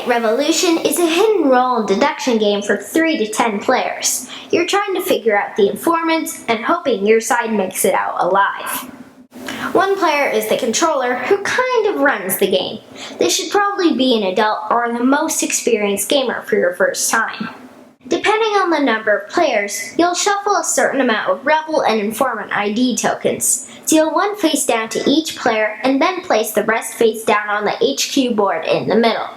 Night Revolution is a hidden role and deduction game for 3 to 10 players. You're trying to figure out the informants and hoping your side makes it out alive. One player is the controller who kind of runs the game. This should probably be an adult or the most experienced gamer for your first time. Depending on the number of players, you'll shuffle a certain amount of Rebel and Informant ID tokens. Deal one face down to each player and then place the rest face down on the HQ board in the middle.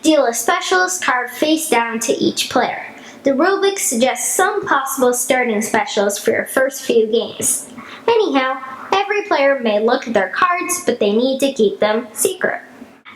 Deal a Specialist card face down to each player. The rulebook suggests some possible starting specialists for your first few games. Anyhow, every player may look at their cards, but they need to keep them secret.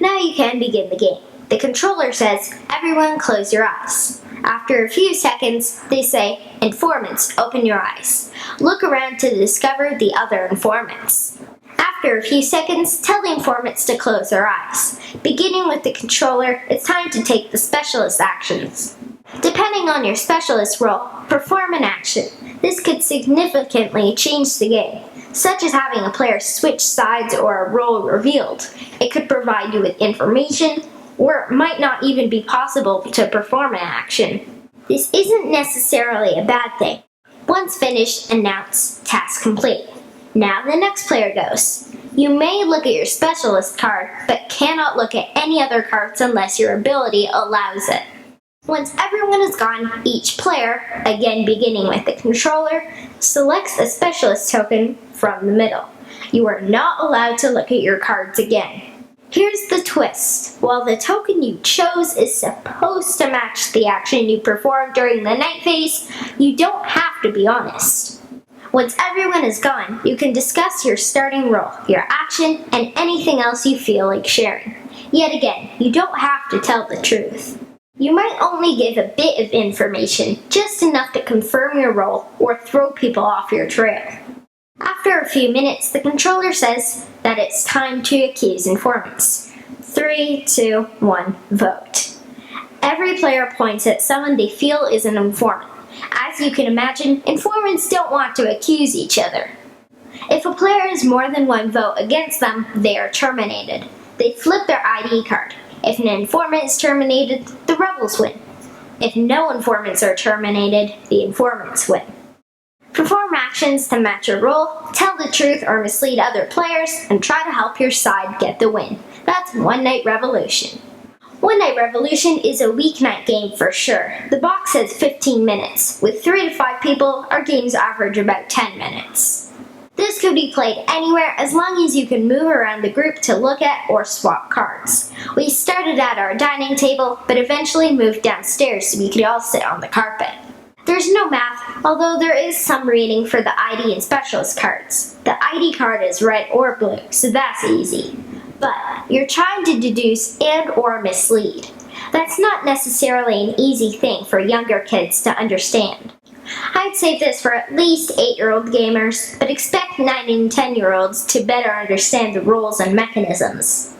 Now you can begin the game. The controller says, "Everyone close your eyes." After a few seconds, they say, "Informants, open your eyes." Look around to discover the other informants. After a few seconds, tell the informants to close their eyes. Beginning with the controller, it's time to take the specialist actions. Depending on your specialist role, perform an action. This could significantly change the game, such as having a player switch sides or a role revealed. It could provide you with information, or it might not even be possible to perform an action. This isn't necessarily a bad thing. Once finished, announce task complete. Now the next player goes. You may look at your specialist card, but cannot look at any other cards unless your ability allows it. Once everyone is gone, each player, again beginning with the controller, selects a specialist token from the middle. You are not allowed to look at your cards again. Here's the twist. While the token you chose is supposed to match the action you performed during the night phase, you don't have to be honest. Once everyone is gone, you can discuss your starting role, your action, and anything else you feel like sharing. Yet again, you don't have to tell the truth. You might only give a bit of information, just enough to confirm your role or throw people off your trail. After a few minutes, the controller says that it's time to accuse informants. 3, 2, 1, vote. Every player points at someone they feel is an informant. As you can imagine, informants don't want to accuse each other. If a player has more than one vote against them, they are terminated. They flip their ID card. If an informant is terminated, the rebels win. If no informants are terminated, the informants win. Perform actions to match your role, tell the truth or mislead other players, and try to help your side get the win. That's One Night Revolution. One Night Revolution is a weeknight game for sure. The box says 15 minutes. With 3 to 5 people, our games average about 10 minutes. This could be played anywhere as long as you can move around the group to look at or swap cards. We started at our dining table, but eventually moved downstairs so we could all sit on the carpet. There's no math, although there is some reading for the ID and specialist cards. The ID card is red or blue, so that's easy. But you're trying to deduce and or mislead. That's not necessarily an easy thing for younger kids to understand. I'd save this for at least 8-year-old gamers, but expect 9 and 10-year-olds to better understand the rules and mechanisms.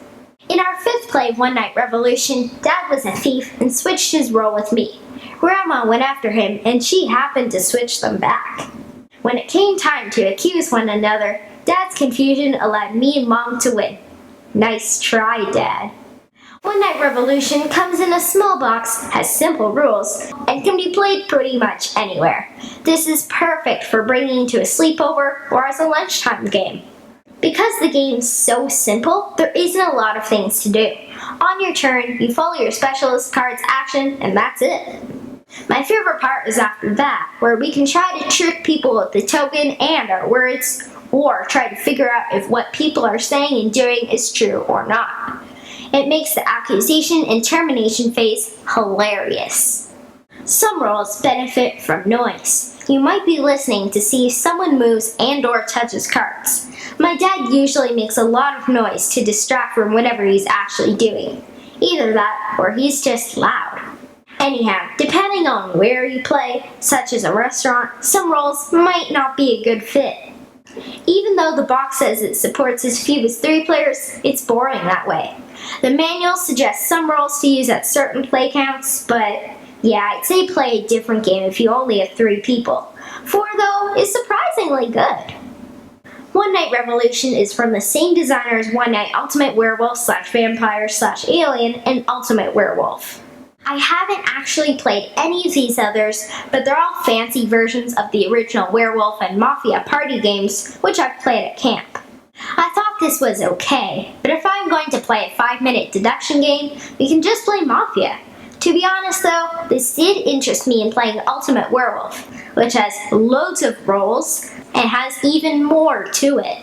In our 5th play of One Night Revolution, Dad was a thief and switched his role with me. Grandma went after him and she happened to switch them back. When it came time to accuse one another, Dad's confusion allowed me and Mom to win. Nice try, Dad. One Night Revolution comes in a small box, has simple rules, and can be played pretty much anywhere. This is perfect for bringing to a sleepover or as a lunchtime game. Because the game's so simple, there isn't a lot of things to do. On your turn, you follow your specialist card's action, and that's it. My favorite part is after that, where we can try to trick people with the token and our words, or try to figure out if what people are saying and doing is true or not. It makes the accusation and termination phase hilarious. Some roles benefit from noise. You might be listening to see if someone moves and or touches cards. My dad usually makes a lot of noise to distract from whatever he's actually doing. Either that, or he's just loud. Anyhow, depending on where you play, such as a restaurant, some roles might not be a good fit. Even though the box says it supports as few as 3 players, it's boring that way. The manual suggests some roles to use at certain play counts, but yeah, I'd say play a different game if you only have 3 people. 4, though, is surprisingly good. One Night Revolution is from the same designer as One Night Ultimate Werewolf / Vampire / Alien and Ultimate Werewolf. I haven't actually played any of these others, but they're all fancy versions of the original Werewolf and Mafia party games, which I've played at camp. I thought this was okay, but if I'm going to play a 5-minute deduction game, we can just play Mafia. To be honest though, this did interest me in playing Ultimate Werewolf, which has loads of roles and has even more to it.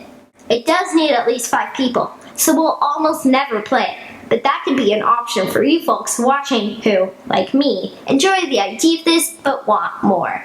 It does need at least 5 people, so we'll almost never play it. But that could be an option for you folks watching who, like me, enjoy the idea of this but want more.